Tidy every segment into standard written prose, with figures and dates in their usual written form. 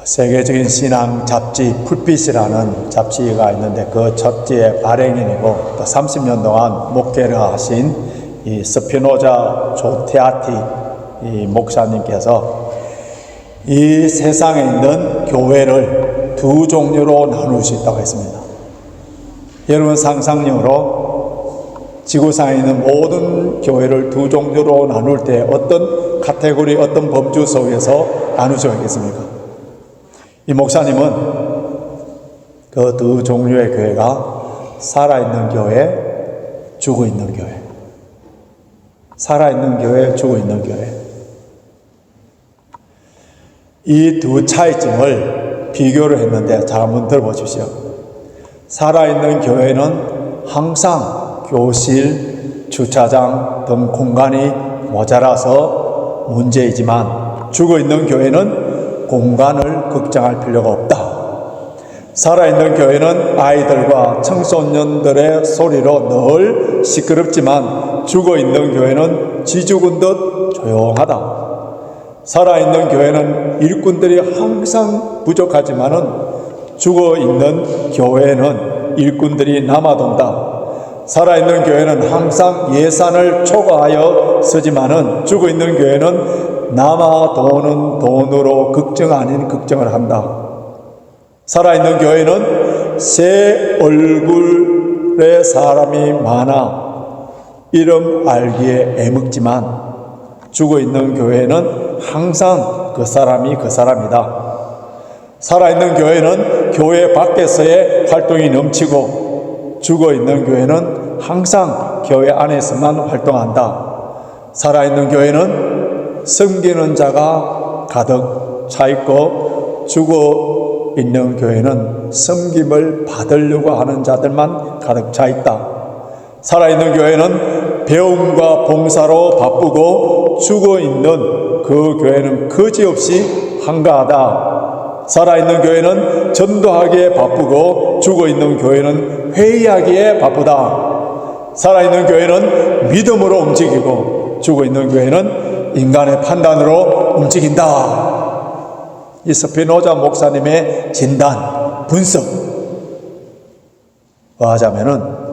세계적인 신앙 잡지 풀빛이라는 잡지가 있는데 그 잡지의 발행인이고 또 30년 동안 목회를 하신 이 스피노자 조테아티 이 목사님께서 이 세상에 있는 교회를 두 종류로 나눌 수 있다고 했습니다. 여러분 상상력으로 지구상에 있는 모든 교회를 두 종류로 나눌 때 어떤 카테고리, 어떤 범주 속에서 나눌 수가 있겠습니까? 이 목사님은 그 두 종류의 교회가 살아있는 교회, 죽어있는 교회. 살아있는 교회, 죽어있는 교회. 이 두 차이점을 비교를 했는데 잘 한번 들어보십시오. 살아있는 교회는 항상 교실, 주차장 등 공간이 모자라서 문제이지만 죽어있는 교회는 공간을 걱정할 필요가 없다. 살아있는 교회는 아이들과 청소년들의 소리로 늘 시끄럽지만 죽어있는 교회는 쥐죽은 듯 조용하다. 살아있는 교회는 일꾼들이 항상 부족하지만은 죽어있는 교회는 일꾼들이 남아돈다. 살아있는 교회는 항상 예산을 초과하여 쓰지만은 죽어있는 교회는 남아도는 돈으로 걱정 아닌 걱정을 한다. 살아있는 교회는 새 얼굴의 사람이 많아 이름 알기에 애먹지만 죽어있는 교회는 항상 그 사람이 그 사람이다. 살아있는 교회는 교회 밖에서의 활동이 넘치고 죽어있는 교회는 항상 교회 안에서만 활동한다. 살아있는 교회는 섬기는 자가 가득 차 있고 죽어있는 교회는 섬김을 받으려고 하는 자들만 가득 차 있다. 살아있는 교회는 배움과 봉사로 바쁘고 죽어있는 그 교회는 그지없이 한가하다. 살아있는 교회는 전도하기에 바쁘고 죽어있는 교회는 회의하기에 바쁘다. 살아있는 교회는 믿음으로 움직이고 죽어있는 교회는 인간의 판단으로 움직인다. 이 스피노자 목사님의 진단, 분석 하자면은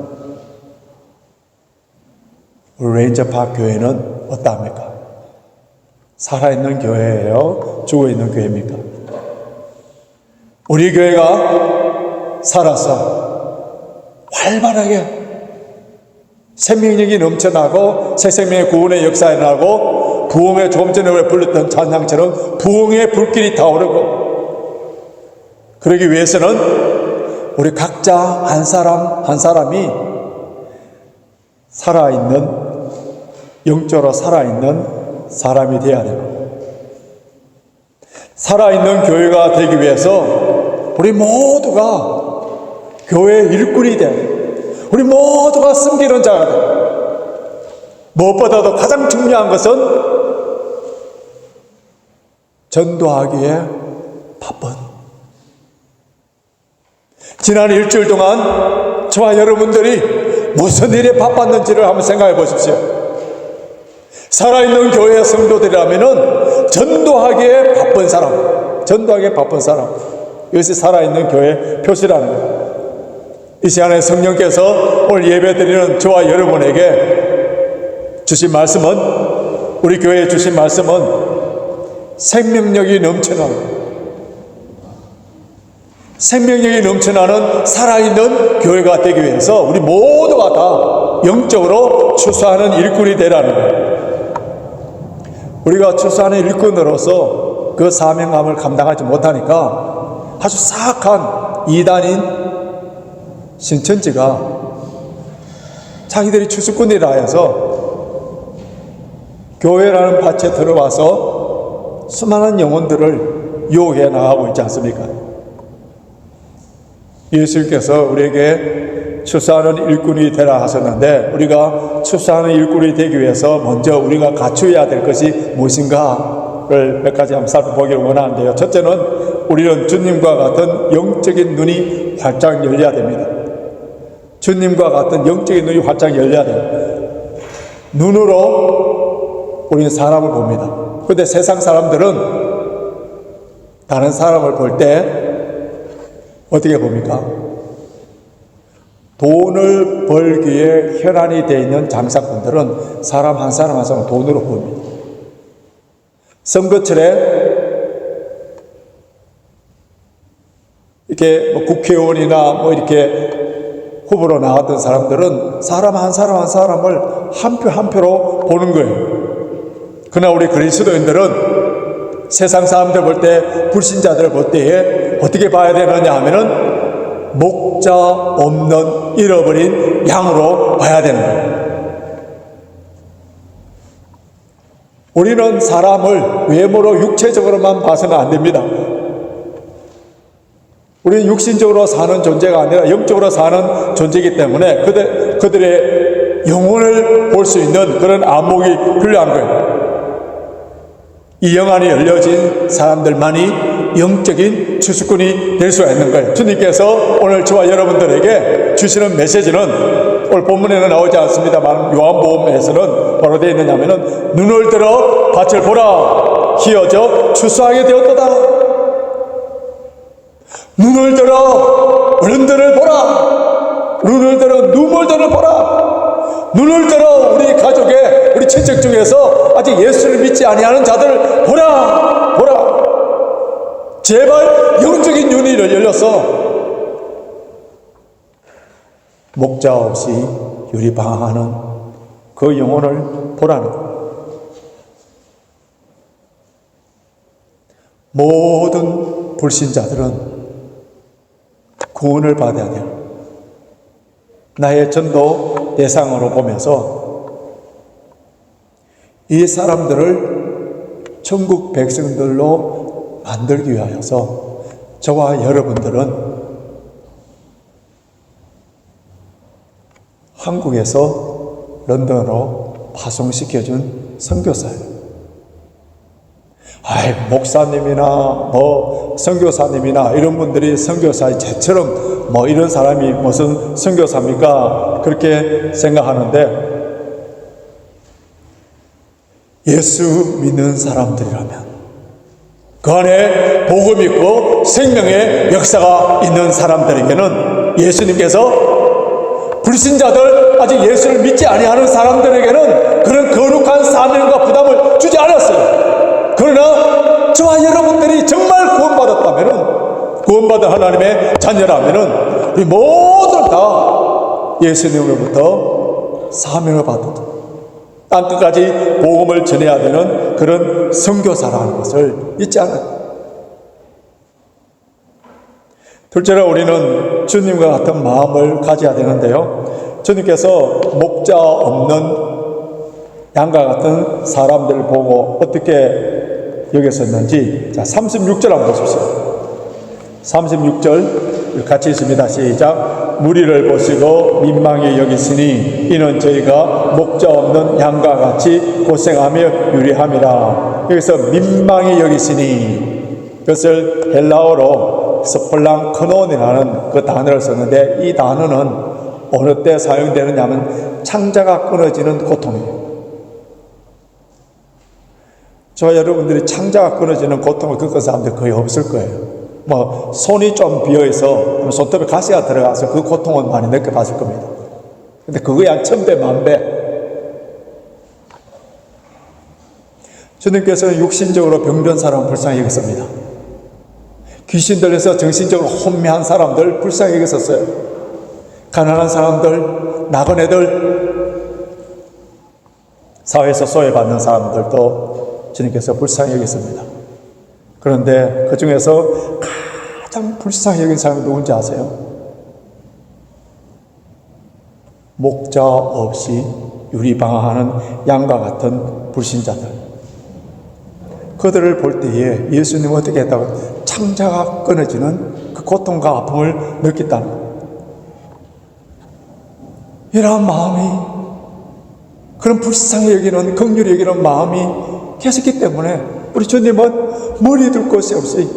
우리 레인저파크 교회는 어떠합니까? 살아있는 교회예요? 죽어있는 교회입니까? 우리 교회가 살아서 활발하게 생명력이 넘쳐나고 새 생명의 구원의 역사에 나고 부흥의 조금 전에 우리가 불렀던 찬양처럼 부흥의 불길이 타오르고 그러기 위해서는 우리 각자 한 사람 한 사람이 살아있는 영적으로 살아있는 사람이 되어야 되고 살아있는 교회가 되기 위해서 우리 모두가 교회의 일꾼이 돼 우리 모두가 섬기는 자가 돼. 무엇보다도 가장 중요한 것은 전도하기에 바쁜. 지난 일주일 동안 저와 여러분들이 무슨 일에 바빴는지를 한번 생각해 보십시오. 살아있는 교회 성도들이라면은 전도하기에 바쁜 사람, 전도하기에 바쁜 사람. 이것이 살아있는 교회 표시라는 거예요. 이 시간에 성령께서 오늘 예배 드리는 저와 여러분에게 주신 말씀은, 우리 교회에 주신 말씀은 생명력이 넘쳐나는 살아있는 교회가 되기 위해서 우리 모두가 다 영적으로 추수하는 일꾼이 되라는 거예요. 우리가 추수하는 일꾼으로서 그 사명감을 감당하지 못하니까 아주 사악한 이단인 신천지가 자기들이 추수꾼이라 해서 교회라는 밭에 들어와서 수많은 영혼들을 유혹해 나가고 있지 않습니까? 예수님께서 우리에게 추수하는 일꾼이 되라 하셨는데 우리가 추수하는 일꾼이 되기 위해서 먼저 우리가 갖추어야 될 것이 무엇인가를 몇 가지 한번 살펴보기를 원하는데요. 첫째는 우리는 주님과 같은 영적인 눈이 활짝 열려야 됩니다. 주님과 같은 영적인 눈이 활짝 열려야 돼요. 눈으로 우리는 사람을 봅니다. 그런데 세상 사람들은 다른 사람을 볼 때 어떻게 봅니까? 돈을 벌기에 혈안이 되어 있는 장사꾼들은 사람 한 사람 한 사람 돈으로 봅니다. 선거철에 이렇게 뭐 국회의원이나 뭐 이렇게 후보로 나왔던 사람들은 사람 한 사람 한 사람을 한 표 한 표로 보는 거예요. 그러나 우리 그리스도인들은 세상 사람들 볼 때, 불신자들 볼 때에 어떻게 봐야 되느냐 하면은 목자 없는 잃어버린 양으로 봐야 되는 거예요. 우리는 사람을 외모로 육체적으로만 봐서는 안 됩니다. 우리는 육신적으로 사는 존재가 아니라 영적으로 사는 존재이기 때문에 그들의 영혼을 볼 수 있는 그런 안목이 필요한 거예요. 이 영안이 열려진 사람들만이 영적인 추수꾼이 될 수가 있는 거예요. 주님께서 오늘 저와 여러분들에게 주시는 메시지는 오늘 본문에는 나오지 않습니다만 요한복음에서는 뭐로 되어 있느냐면은 눈을 들어 밭을 보라 희어져 추수하게 되었도다. 눈을 들어 어른들을 보라. 눈을 들어 누물들을 보라. 눈을 들어 우리 가족의 우리 친척 중에서 아직 예수를 믿지 아니하는 자들을 보라. 보라. 제발 영적인 눈이 열려서 목자 없이 유리방황하는 그 영혼을 보라는 것. 모든 불신자들은 구원을 받아야 돼요. 나의 전도 대상으로 보면서 이 사람들을 천국 백성들로 만들기 위하여서 저와 여러분들은 한국에서 런던으로 파송시켜준 선교사예요. 목사님이나 선교사님이나 이런 분들이 선교사의 쟤처럼 이런 사람이 무슨 선교사입니까? 그렇게 생각하는데 예수 믿는 사람들이라면 그 안에 복음 있고 생명의 역사가 있는 사람들에게는 예수님께서 불신자들 아직 예수를 믿지 아니하는 사람들에게는 그런 거룩한 사명과 부담을 주지 않았어요. 그러나 저와 여러분들이 정말 구원받았다면 구원받은 하나님의 자녀라면 우리 모두 다 예수님으로부터 사명을 받은 땅끝까지 복음을 전해야 되는 그런 선교사라는 것을 잊지 않아요. 둘째로 우리는 주님과 같은 마음을 가져야 되는데요. 주님께서 목자 없는 양과 같은 사람들을 보고 어떻게 여겼었는지, 자, 36절 한번 보십시오. 36절 같이 있습니다. 시작. 무리를 보시고 민망히 여기시니 이는 저희가 목자 없는 양과 같이 고생하며 유리함이라. 여기서 민망히 여기시니, 그것을 헬라어로 스폴랑크논이라는 그 단어를 썼는데, 이 단어는 어느 때 사용되느냐 하면 창자가 끊어지는 고통이에요. 저와 여러분들이 창자가 끊어지는 고통을 겪은 사람들 거의 없을 거예요. 손이 좀 비어있어 손톱에 가시가 들어가서 그 고통은 많이 느껴봤을 겁니다. 근데 그거에 한 1000배 만배. 주님께서는 육신적으로 병든 사람을 불쌍히 여겼습니다. 귀신 들려서 정신적으로 혼미한 사람들 불쌍히 여겼었어요. 가난한 사람들, 나그네들, 사회에서 소외받는 사람들도 주님께서 불쌍히 여겼습니다. 그런데 그 중에서 가장 불쌍히 여긴 사람이 누군지 아세요? 목자 없이 유리방황하는 양과 같은 불신자들. 그들을 볼 때에 예수님은 어떻게 했다고? 창자가 끊어지는 그 고통과 아픔을 느꼈다는 거예요. 이러한 마음이, 그런 불쌍히 여기는, 긍휼히 여기는 마음이 계셨기 때문에 우리 주님은 머리 둘 곳이 없이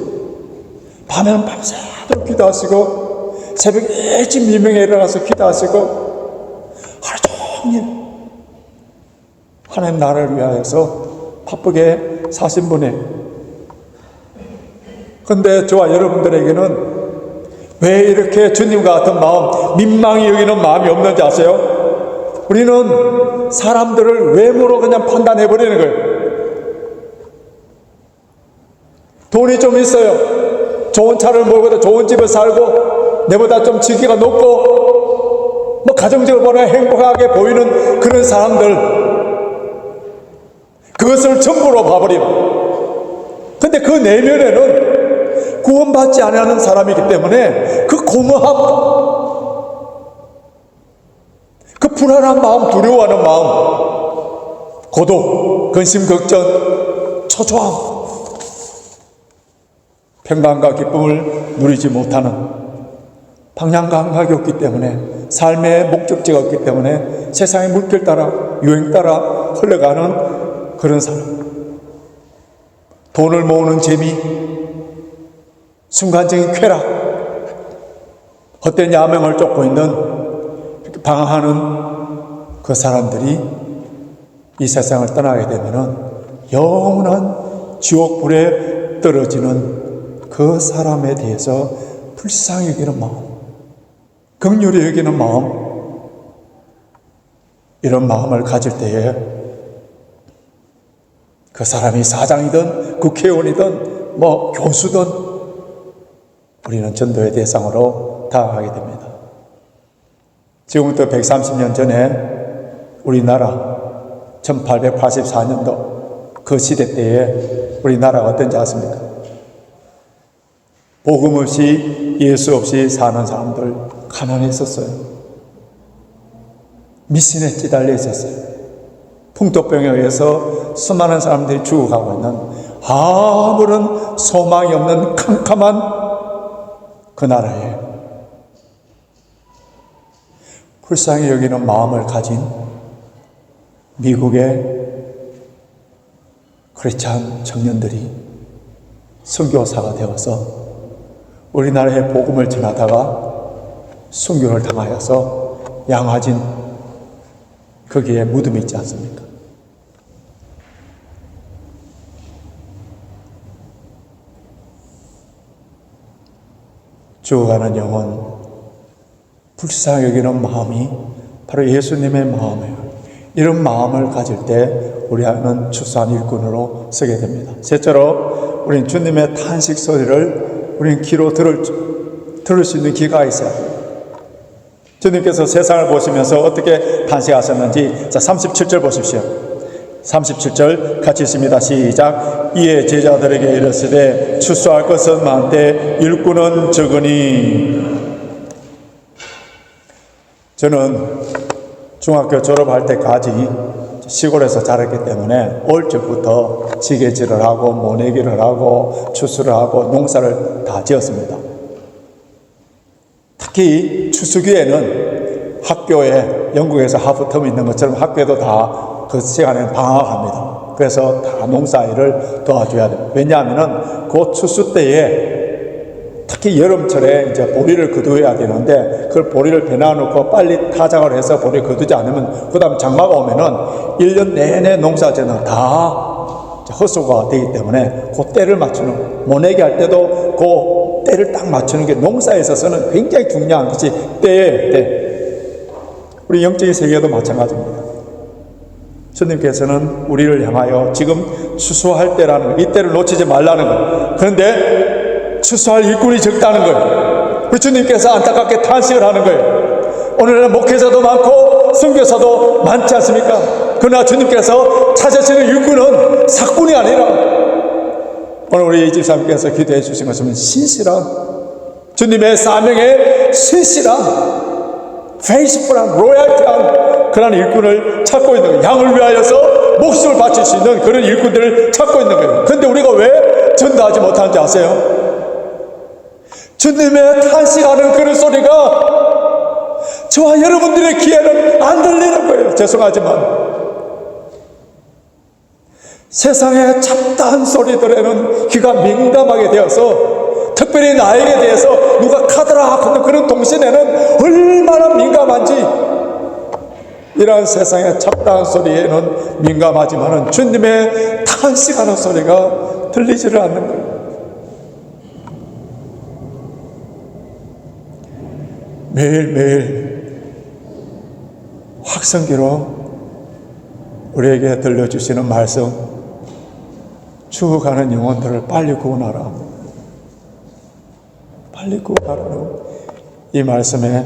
밤에는 밤새도록 기도하시고 새벽 일찍 미명에 일어나서 기도하시고 하루 종일 하나님 나라를 위하여서 바쁘게 사신 분이 근데 저와 여러분들에게는 왜 이렇게 주님과 같은 마음, 민망히 여기는 마음이 없는지 아세요? 우리는 사람들을 외모로 그냥 판단해버리는 거예요. 돈이 좀 있어요. 좋은 차를 몰고 좋은 집을 살고 내보다 좀 직위가 높고 뭐 가정적으로 보면 행복하게 보이는 그런 사람들, 그것을 전부로 봐버리고, 근데 그 내면에는 구원받지 않는 사람이기 때문에 그 공허함, 그 불안한 마음, 두려워하는 마음, 고독, 근심, 걱정, 초조함, 평강과 기쁨을 누리지 못하는, 방향 감각이 없기 때문에, 삶의 목적지가 없기 때문에 세상의 물결 따라, 유행 따라 흘러가는 그런 사람, 돈을 모으는 재미, 순간적인 쾌락, 헛된 야명을 쫓고 있는, 방황하는 그 사람들이 이 세상을 떠나게 되면은 영원한 지옥불에 떨어지는 그 사람에 대해서 불쌍히 여기는 마음, 긍휼히 여기는 마음, 이런 마음을 가질 때에 그 사람이 사장이든 국회의원이든 뭐 교수든 우리는 전도의 대상으로 다가가게 됩니다. 지금부터 130년 전에 우리나라 1884년도 그 시대 때에 우리나라가 어떤지 아십니까? 복음 없이 예수 없이 사는 사람들 가난했었어요. 미신에 찌달려 있었어요. 풍토병에 의해서 수많은 사람들이 죽어가고 있는 아무런 소망이 없는 캄캄한 그 나라에 불쌍히 여기는 마음을 가진 미국의 크리스찬 청년들이 선교사가 되어서 우리나라에 복음을 전하다가 순교를 당하여서 양화진 거기에 무덤이 있지 않습니까? 죽어가는 영혼, 불쌍히 여기는 마음이 바로 예수님의 마음이에요. 이런 마음을 가질 때 우리는 추수한 일꾼으로 서게 됩니다. 셋째로, 우리는 주님의 탄식 소리를 우리는 귀로 들을 수 있는 귀가 있어야 돼요. 주님께서 세상을 보시면서 어떻게 탄식하셨는지, 자, 37절 보십시오. 37절 같이 있습니다. 시작. 이에 제자들에게 이르시되 추수할 것은 많되 일꾼은 적으니. 저는 중학교 졸업할 때까지 시골에서 자랐기 때문에 올 적부터 지게질을 하고 모내기를 하고 추수를 하고 농사를 다 지었습니다. 특히 추수기에는 학교에, 영국에서 하프텀이 있는 것처럼 학교에도 다 그 시간에는 방학합니다. 그래서 다 농사일을 도와줘야 돼요. 왜냐하면은 그 추수 때에 특히 여름철에 이제 보리를 거두어야 되는데, 그걸 보리를 배놔놓고 빨리 타작을 해서 보리를 거두지 않으면 그 다음 장마가 오면은 1년 내내 농사지는 다 헛수고가 되기 때문에 그 때를 맞추는, 모내기 할 때도 그 때를 딱 맞추는 게 농사에 있어서는 굉장히 중요한 것이 때예요. 때. 우리 영적인 세계도 마찬가지입니다. 주님께서는 우리를 향하여 지금 추수할 때라는 거, 이 때를 놓치지 말라는 거, 그런데 추수할 일꾼이 적다는 거예요. 우리 주님께서 안타깝게 탄식을 하는 거예요. 오늘은 목회자도 많고 선교사도 많지 않습니까? 그러나 주님께서 찾으시는 일꾼은 사꾼이 아니라, 오늘 우리 집사님께서 기도해 주신 것은 신실한, 주님의 사명에 신실한, 페이스풀한, 로얄티한 그런 일꾼을 찾고 있는 거예요. 양을 위하여서 목숨을 바칠 수 있는 그런 일꾼들을 찾고 있는 거예요. 그런데 우리가 왜 전도하지 못하는지 아세요? 주님의 탄식하는 그런 소리가 저와 여러분들의 귀에는 안 들리는 거예요. 죄송하지만 세상의 잡다한 소리들에는 귀가 민감하게 되어서, 특별히 나에게 대해서 누가 카드라 하는 그런 통신에는 얼마나 민감한지, 이러한 세상의 잡다한 소리에는 민감하지만은 주님의 탄식하는 소리가 들리지를 않는 거예요. 매일매일 확성기로 우리에게 들려주시는 말씀, 죽어가는 영혼들을 빨리 구원하라, 빨리 구원하라는 이 말씀에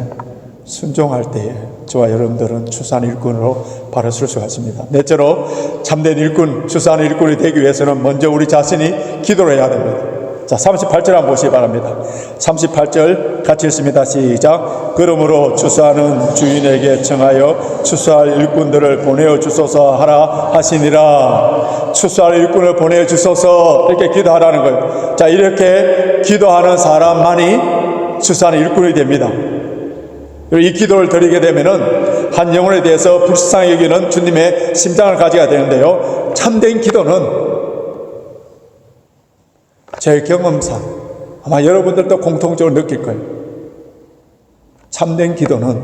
순종할 때에 저와 여러분들은 추수한 일꾼으로 바로 설 수가 있습니다. 넷째로, 참된 일꾼, 추수한 일꾼이 되기 위해서는 먼저 우리 자신이 기도를 해야 됩니다. 자, 38절 한번 보시기 바랍니다. 38절 같이 읽습니다. 시작. 그러므로 추수하는 주인에게 청하여 추수할 일꾼들을 보내어 주소서 하라 하시니라. 추수할 일꾼을 보내어 주소서, 이렇게 기도하라는 거예요. 자, 이렇게 기도하는 사람만이 추수하는 일꾼이 됩니다. 이 기도를 드리게 되면은 한 영혼에 대해서 불쌍히 여기는 주님의 심장을 가지게 되는데요, 참된 기도는 제 경험상 아마 여러분들도 공통적으로 느낄 거예요. 참된 기도는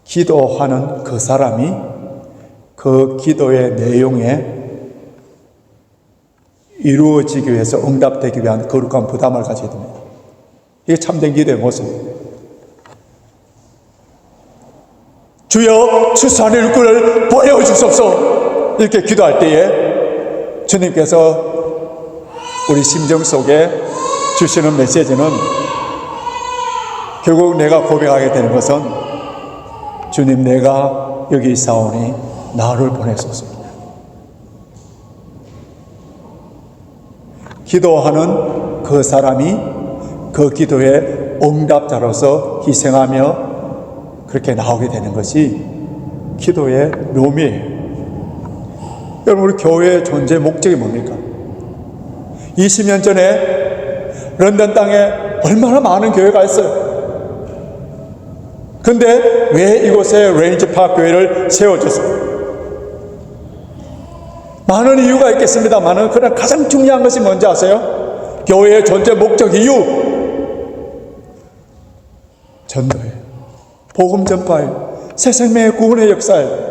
기도하는 그 사람이 그 기도의 내용에 이루어지기 위해서 응답되기 위한 거룩한 부담을 가지게 됩니다. 이게 참된 기도의 모습입니다. 주여 추수한 일꾼을 보내주소서, 이렇게 기도할 때에 주님께서 우리 심정 속에 주시는 메시지는 결국 내가 고백하게 되는 것은, 주님, 내가 여기 있사오니 나를 보내소서. 기도하는 그 사람이 그 기도의 응답자로서 희생하며 그렇게 나오게 되는 것이 기도의 묘미예요. 여러분, 우리 교회의 존재 목적이 뭡니까? 20년 전에 런던 땅에 얼마나 많은 교회가 있어요. 근데 왜 이곳에 레인지파크 교회를 세워줬어요? 많은 이유가 있겠습니다만, 그러나 가장 중요한 것이 뭔지 아세요? 교회의 존재 목적 이유, 전도예요. 복음 전파예요. 새 생명의 구원의 역사예요.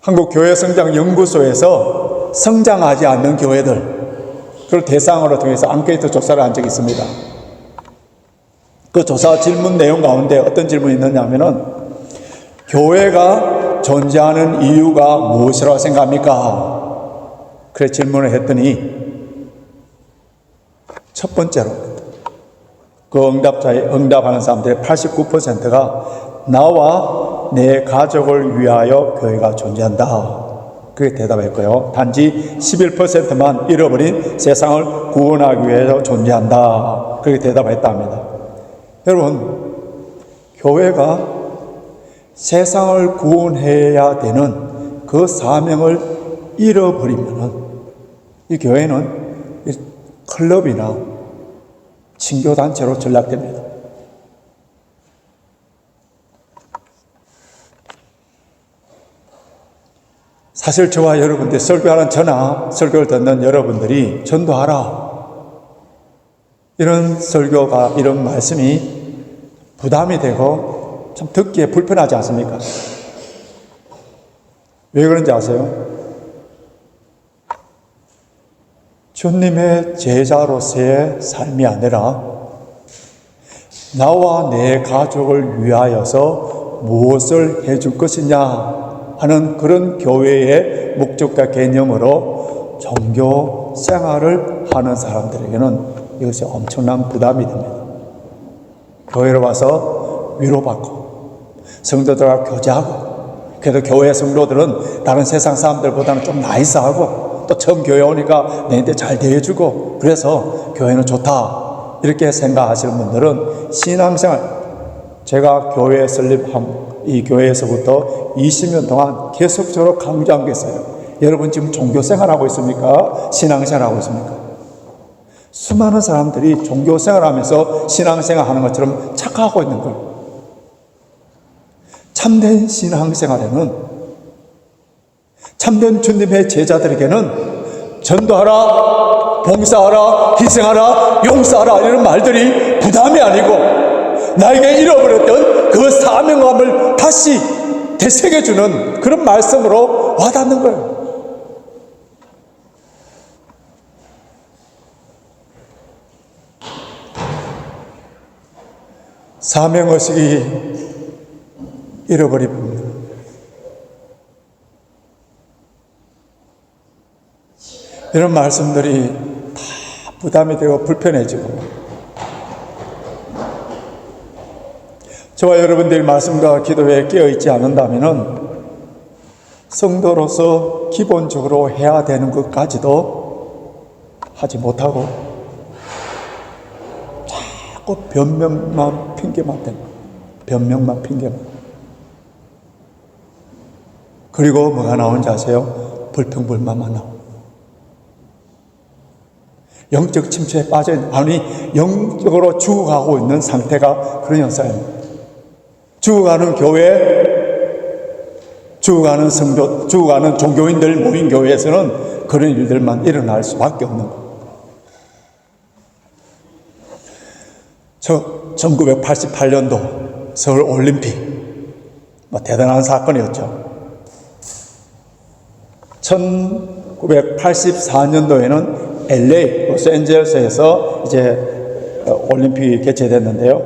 한국교회성장연구소에서 성장하지 않는 교회들, 대상으로 통해서 앙케이트 조사를 한 적이 있습니다. 그 조사 질문 내용 가운데 어떤 질문이 있느냐 하면은, 교회가 존재하는 이유가 무엇이라고 생각합니까? 그래 질문을 했더니 첫 번째로 그 응답하는 사람들의 89%가 나와 내 가족을 위하여 교회가 존재한다, 그렇게 대답했고요. 단지 11%만 잃어버린 세상을 구원하기 위해서 존재한다, 그렇게 대답했다 합니다. 여러분, 교회가 세상을 구원해야 되는 그 사명을 잃어버리면은 이 교회는 클럽이나 친교단체로 전락됩니다. 사실 저와 여러분들, 설교하는 저나 설교를 듣는 여러분들이 전도하라, 이런 설교가, 이런 말씀이 부담이 되고 참 듣기에 불편하지 않습니까? 왜 그런지 아세요? 주님의 제자로서의 삶이 아니라 나와 내 가족을 위하여서 무엇을 해줄 것이냐 하는 그런 교회의 목적과 개념으로 종교 생활을 하는 사람들에게는 이것이 엄청난 부담이 됩니다. 교회로 와서 위로받고 성도들과 교제하고, 그래도 교회 성도들은 다른 세상 사람들보다는 좀 나이스하고 또 처음 교회 오니까 내한테 잘 대해주고, 그래서 교회는 좋다, 이렇게 생각하시는 분들은 신앙생활, 제가 교회 설립한 이 교회에서부터 20년 동안 계속적으로 강조한 게 있어요. 여러분 지금 종교생활하고 있습니까? 신앙생활하고 있습니까? 수많은 사람들이 종교생활하면서 신앙생활하는 것처럼 착각하고 있는 거예요. 참된 신앙생활에는, 참된 주님의 제자들에게는 전도하라, 봉사하라, 희생하라, 용서하라, 이런 말들이 부담이 아니고 나에게 잃어버렸던 그 사명감을 다시 되새겨주는 그런 말씀으로 와닿는 거예요. 사명의식이 잃어버립니다. 이런 말씀들이 다 부담이 되고 불편해지고, 저와 여러분들이 말씀과 기도에 깨어있지 않는다면 성도로서 기본적으로 해야 되는 것까지도 하지 못하고 자꾸 변명만 핑계만 대는, 변명만 핑계만. 그리고 뭐가 나오는지 아세요? 불평불만만 나오고, 영적 침체에 빠져있는, 아니 영적으로 죽어가고 있는 상태가 그런 현상입니다. 죽어가는 교회, 죽어가는 성도, 죽어가는 종교인들 모인 교회에서는 그런 일들만 일어날 수밖에 없는 거예요. 1988년도 서울 올림픽, 대단한 사건이었죠. 1984년도에는 LA, 로스앤젤레스에서 이제 올림픽이 개최됐는데요.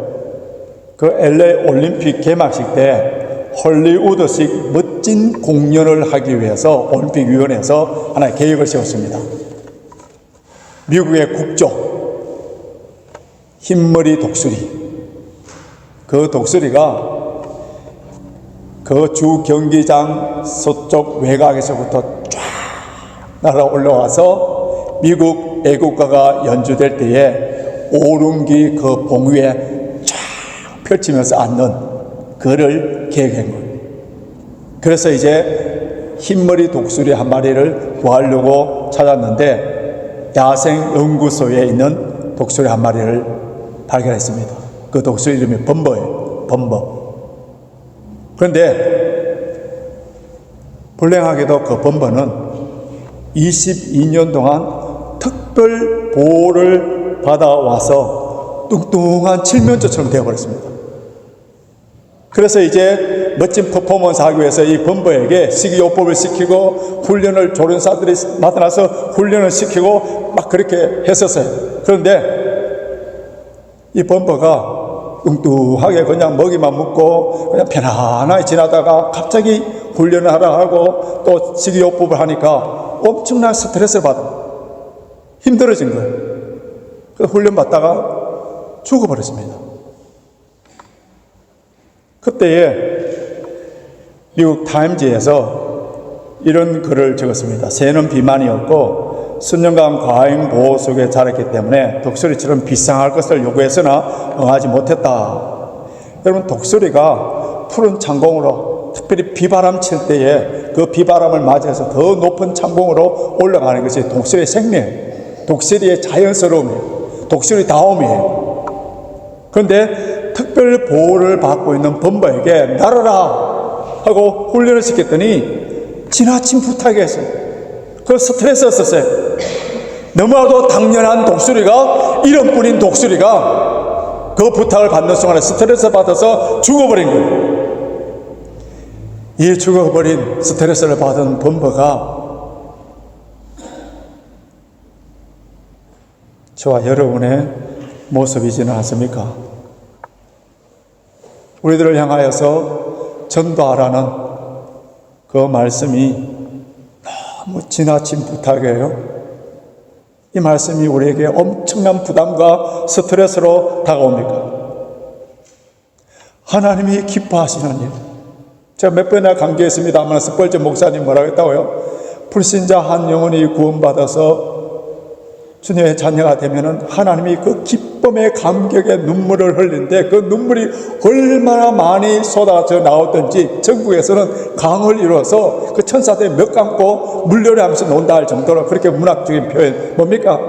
그 LA 올림픽 개막식 때 헐리우드식 멋진 공연을 하기 위해서 올림픽위원회에서 하나의 계획을 세웠습니다. 미국의 국조, 흰머리 독수리. 그 독수리가 그 주 경기장 서쪽 외곽에서부터 쫙 날아 올라와서 미국 애국가가 연주될 때에 오름기 그 봉위에 쫙 펼치면서 앉는 그를 계획한 거예요. 그래서 이제 흰머리 독수리 한 마리를 구하려고 찾았는데 야생 연구소에 있는 독수리 한 마리를 발견했습니다. 그 독수리 이름이 범버예요. 범버. 그런데 불행하게도 그 범버는 22년 동안 특별 보호를 받아와서 뚱뚱한 칠면조처럼 되어버렸습니다. 그래서 이제 멋진 퍼포먼스 하기 위해서 이 범버에게 식이요법을 시키고 훈련을 조련사들이 맡아나서 훈련을 시키고 막 그렇게 했었어요. 그런데 이 범버가 뚱뚱하게 그냥 먹이만 먹고 그냥 편안하게 지나다가 갑자기 훈련을 하라 하고 또 식이요법을 하니까 엄청난 스트레스를 받아 힘들어진 거예요. 그래서 훈련 받다가 죽어버렸습니다. 그때에 미국 타임지에서 이런 글을 적었습니다. 새는 비만이었고 수년간 과잉 보호 속에 자랐기 때문에 독수리처럼 비상할 것을 요구했으나 응하지 못했다. 여러분, 독수리가 푸른 창공으로, 특별히 비바람 칠 때에 그 비바람을 맞이해서 더 높은 창공으로 올라가는 것이 독수리의 생명이에요. 독수리의 자연스러움이에요. 독수리다움이에요. 그런데 특별 보호를 받고 있는 범버에게 날아라 하고 훈련을 시켰더니 지나친 부탁이 했어요. 그 스트레스였었어요. 너무나도 당연한 독수리가, 이름뿐인 독수리가 그 부탁을 받는 순간에 스트레스 받아서 죽어버린 거예요. 이 죽어버린 스트레스를 받은 범버가 저와 여러분의 모습이지는 않습니까? 우리들을 향하여서 전도하라는 그 말씀이 너무 지나친 부탁이에요. 이 말씀이 우리에게 엄청난 부담과 스트레스로 다가옵니까? 하나님이 기뻐하시는 일. 제가 몇 번이나 강조했습니다만 스펄전 목사님 뭐라고 했다고요? 불신자 한 영혼이 구원받아서 주님의 자녀가 되면은 하나님이 그 기쁨의 감격의 눈물을 흘리는데 그 눈물이 얼마나 많이 쏟아져 나오든지 전국에서는 강을 이루어서 그 천사들이 몇 감고 물놀이 하면서 논다 할 정도로 그렇게 문학적인 표현 뭡니까?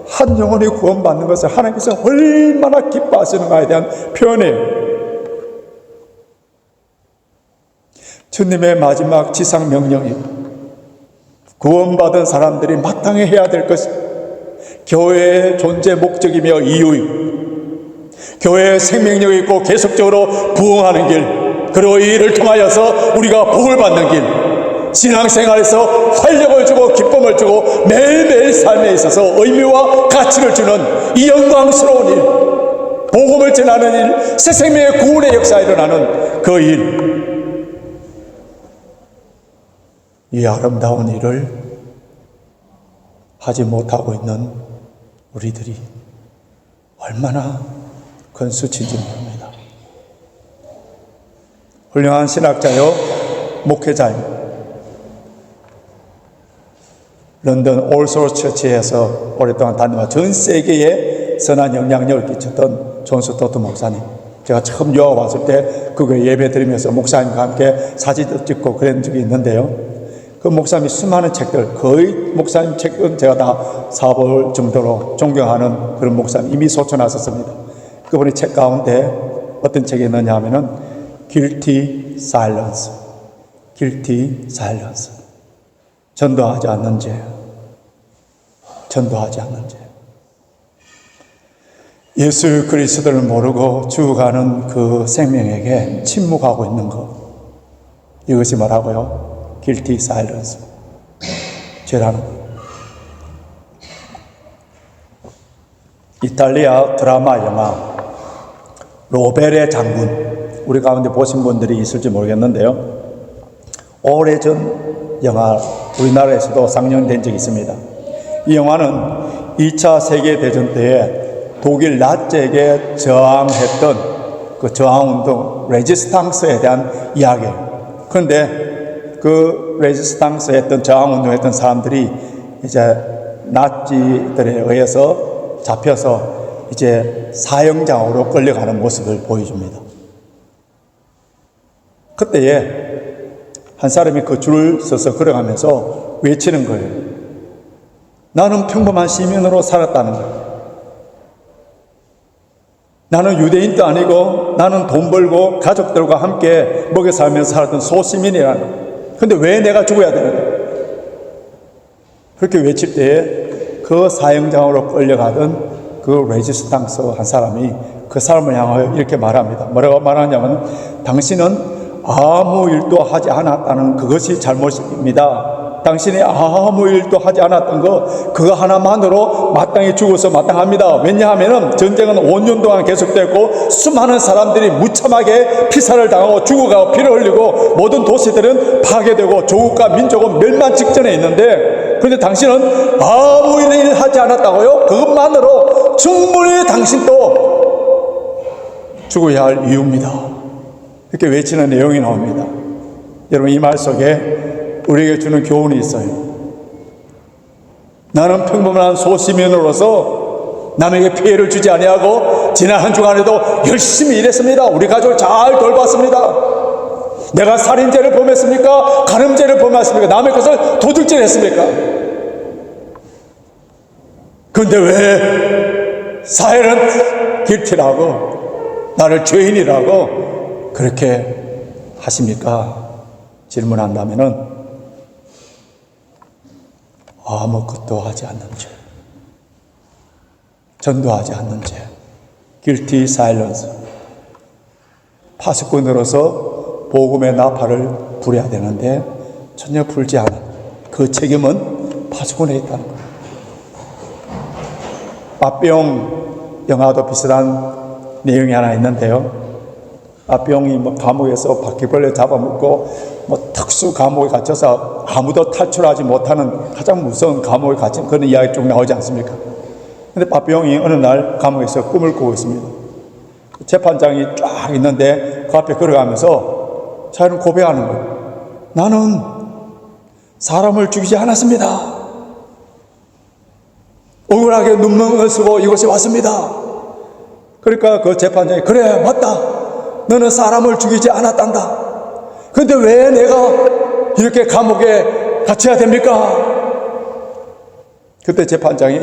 한 영혼이 구원받는 것을 하나님께서 얼마나 기뻐하시는가에 대한 표현이에요. 주님의 마지막 지상 명령이 구원받은 사람들이 마땅히 해야 될 것이 교회의 존재 목적이며 이유이고 교회의 생명력이 있고 계속적으로 부흥하는 길, 그리고 이 일을 통하여서 우리가 복을 받는 길, 신앙생활에서 활력을 주고 기쁨을 주고 매일매일 삶에 있어서 의미와 가치를 주는 이 영광스러운 일, 복음을 전하는 일, 새 생명의 구원의 역사가 일어나는 그 일, 이 아름다운 일을 하지 못하고 있는 우리들이 얼마나 큰 수치인지 모릅니다. 훌륭한 신학자요, 목회자입니다. 런던 올소울 처치에서 오랫동안 다니며 전 세계에 선한 영향력을 끼쳤던 존 스토트 목사님. 제가 처음 유학 왔을 때 그 교회 예배 드리면서 목사님과 함께 사진도 찍고 그런 적이 있는데요. 그 목사님이 수많은 책들, 거의 목사님 책은 제가 다 사볼 정도로 존경하는 그런 목사님 이미 소천하셨습니다. 그분의 책 가운데 어떤 책이 있느냐 하면은 Guilty Silence, Guilty Silence. 전도하지 않는 죄, 전도하지 않는 죄. 예수 그리스도를 모르고 죽어가는 그 생명에게 침묵하고 있는 것, 이것이 뭐라고요? Guilty Silence, 죄라는 것. 이탈리아 드라마 영화 로베레 장군, 우리 가운데 보신 분들이 있을지 모르겠는데요, 오래전 영화 우리나라에서도 상영된 적이 있습니다. 이 영화는 2차 세계대전 때에 독일 나치에게 저항했던 그 저항운동, 레지스탕스에 대한 이야기예요. 그런데 그 레지스탕스 했던, 저항운동 했던 사람들이 이제 나치들에 의해서 잡혀서 이제 사형장으로 끌려가는 모습을 보여줍니다. 그때에 한 사람이 그 줄을 서서 걸어가면서 외치는 거예요. 나는 평범한 시민으로 살았다는 거예요. 나는 유대인도 아니고 나는 돈 벌고 가족들과 함께 먹여 살면서 살았던 소시민이라는 거예요. 근데 왜 내가 죽어야 되는 거예요? 그렇게 외칠 때에 그 사형장으로 끌려가던 그 레지스탕스 한 사람이 그 사람을 향하여 이렇게 말합니다. 뭐라고 말하냐면, 당신은 아무 일도 하지 않았다는 그것이 잘못입니다. 당신이 아무 일도 하지 않았던 거, 그거 하나만으로 마땅히 죽어서 마땅합니다. 왜냐하면 전쟁은 5년 동안 계속됐고 수많은 사람들이 무참하게 피살을 당하고 죽어가고 피를 흘리고 모든 도시들은 파괴되고 조국과 민족은 멸망 직전에 있는데, 그런데 당신은 아무 일을 하지 않았다고요? 그것만으로 충분히 당신도 죽어야 할 이유입니다. 이렇게 외치는 내용이 나옵니다. 여러분, 이 말 속에 우리에게 주는 교훈이 있어요. 나는 평범한 소시민으로서 남에게 피해를 주지 아니하고 지난 한 주간에도 열심히 일했습니다. 우리 가족을 잘 돌봤습니다. 내가 살인죄를 범했습니까? 간음죄를 범했습니까? 남의 것을 도둑질을 했습니까? 그런데 왜 사회는 길티라고, 나를 죄인이라고 그렇게 하십니까? 질문한다면은 아무것도 하지 않는 죄, 전도하지 않는 죄, guilty silence. 파수꾼으로서 복음의 나팔을 불어야 되는데 전혀 불지 않은 그 책임은 파수꾼에 있다는 거예요. 빠삐용 영화도 비슷한 내용이 하나 있는데요, 빠삐용이 감옥에서 바퀴벌레 잡아먹고 특수 감옥에 갇혀서 아무도 탈출하지 못하는 가장 무서운 감옥에 갇힌 그런 이야기 쭉 나오지 않습니까? 근데 빠삐용이 어느 날 감옥에서 꿈을 꾸고 있습니다. 재판장이 쫙 있는데 그 앞에 걸어가면서 자기는 고백하는 거예요. 나는 사람을 죽이지 않았습니다. 억울하게 눈물을 쓰고 이곳에 왔습니다. 그러니까 그 재판장이, 그래, 맞다, 너는 사람을 죽이지 않았단다. 그런데 왜 내가 이렇게 감옥에 갇혀야 됩니까? 그때 재판장이,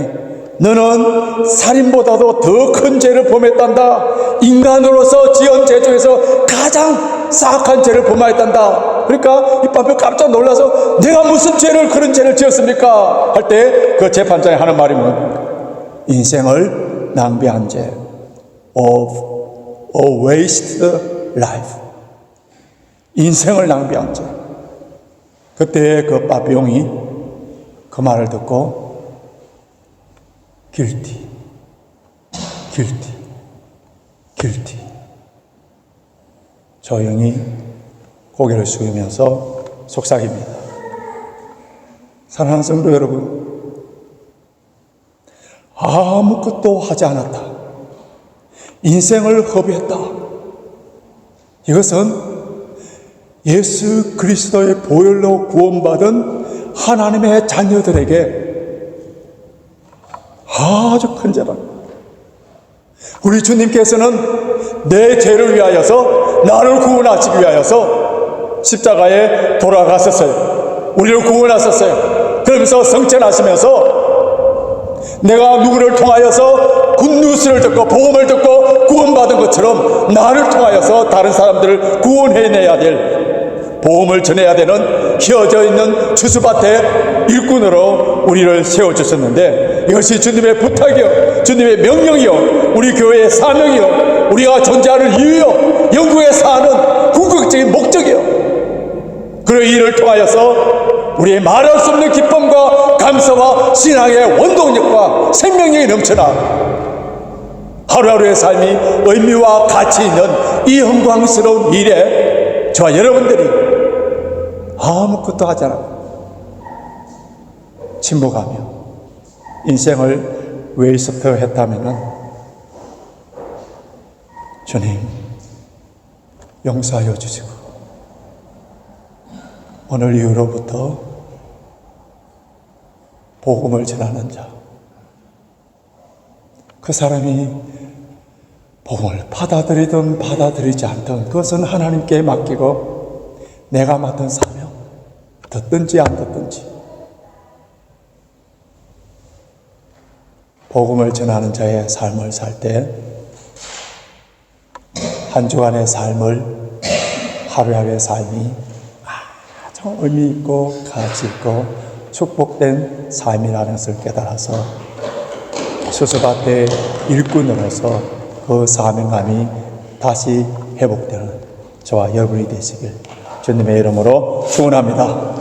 너는 살인보다도 더 큰 죄를 범했단다. 인간으로서 지은 죄 중에서 가장 사악한 죄를 범하였단다. 그러니까 이 빠삐 깜짝 놀라서, 내가 무슨 죄를, 그런 죄를 지었습니까? 할 때 그 재판장이 하는 말이 뭡니까? 인생을 낭비한 죄, of a wasted life. 인생을 낭비한 죄. 그때 그 빠삐용이 그 말을 듣고 guilty, guilty, guilty. 조용히 고개를 숙이면서 속삭입니다. 사랑하는 성도 여러분, 아무것도 하지 않았다. 인생을 허비했다. 이것은 예수 그리스도의 보혈로 구원받은 하나님의 자녀들에게 아주 큰 죄입니다. 우리 주님께서는 내 죄를 위하여서, 나를 구원하시기 위하여서 십자가에 돌아가셨어요. 우리를 구원하셨어요. 그러면서 성천하시면서 내가 누구를 통하여서 굿뉴스를 듣고 복음을 듣고 구원받은 것처럼 나를 통하여서 다른 사람들을 구원해내야 될, 복음을 전해야 되는 휘어져 있는 주수밭의 일꾼으로 우리를 세워주셨는데, 이것이 주님의 부탁이요, 주님의 명령이요, 우리 교회의 사명이요, 우리가 존재하는 이유요, 영국에 사는 궁극적인 목적이요. 그 일을 통하여서 우리의 말할 수 없는 기쁨과 감사와 신앙의 원동력과 생명력이 넘쳐나 하루하루의 삶이 의미와 가치 있는 이 영광스러운 일에 저와 여러분들이 아무것도 하지 않고 침묵하며 인생을 웨이스트 했다면 주님 용서하여 주시고, 오늘 이후로부터 복음을 전하는 자, 그 사람이 복음을 받아들이든 받아들이지 않든 그것은 하나님께 맡기고 내가 맡은 사명, 듣든지 안 듣든지 복음을 전하는 자의 삶을 살 때 한 주간의 삶을, 하루하루의 삶이 아주 의미 있고 가치 있고 축복된 삶이라는 것을 깨달아서 수수밭의 일꾼으로서 그 사명감이 다시 회복되는 저와 여러분이 되시길 주님의 이름으로 축원합니다.